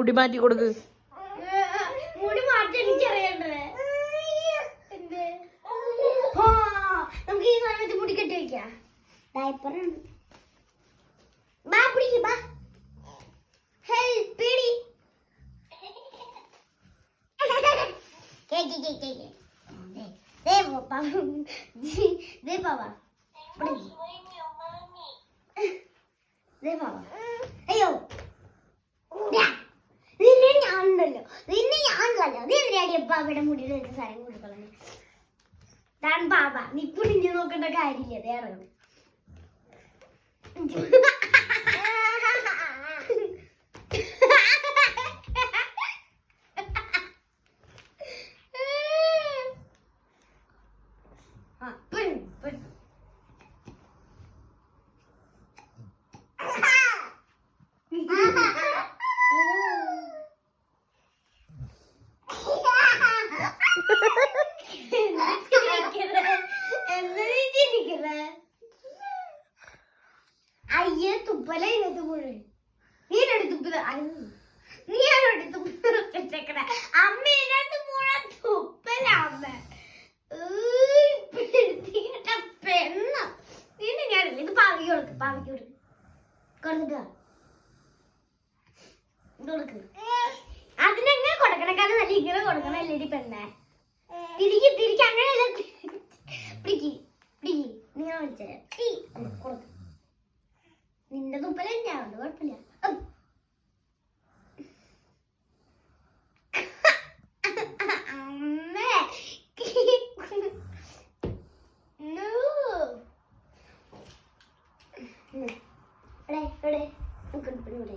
മുടി മാറ്റി കൊടുക്ക്. മുടി മാറ്റി എനിക്കറിയണ്ടേ. നമുക്ക് ഈ സമയത്ത് മുടി കെട്ടി വെക്കാം. ഡയപ്പറാണ്. ബാ പിടിക്ക് ബാ. ഹെൽപ്പ് പിടി. Cake cake cake. ദേ പാപ്പ. ദേ പാപ്പ. ദേ പാപ്പ. അയ്യോ. നിന്നെ ഞാനുണ്ടല്ലോ. നിന്നെ ഞാനുണ്ടല്ലോ. നീ എന്തിനാടി പാപ്പയുടെ മുടിയിൽ വെച്ച് സാധനം കൊടുക്കളെ. താൻ പാപ്പ. നീ കുടിഞ്ഞു നോക്കേണ്ട കാര്യമില്ല. അതേ ഇറങ്ങും. അയ്യ തുപ്പല ഇതിനകത്ത് മുഴുവൻ നീനോട് തുപ്പത് നീയാണോട് തുപ്പച്ചേക്കണ അമ്മ ഇതിനകത്ത് മുഴുവൻ തുപ്പല അമ്മ പെണ്ണ നിന്നെ ഞാനില്ല ഇത് പാവിക്ക് കൊടുക്ക് പാവിക്ക് കൊടുക്ക് കൊടുത്തിട്ട് കൊടുക്ക് അതിനെങ്ങനെ കൊടുക്കണക്കാണ് നല്ല ഇങ്ങനെ കൊടുക്കണം അല്ലേടി പെണ്ണെ തിരിക്ക് തിരിക്ക് അങ്ങനെയല്ല പിടിക്ക് പിടിക്ക് നീ വിളിച്ചേ കൊടുക്ക് നിന്റെ തുപ്പല തന്നെയാവുണ്ട് കുഴപ്പമില്ല അമ്മേ ഇവിടെ ഇവിടെ ഇവിടെ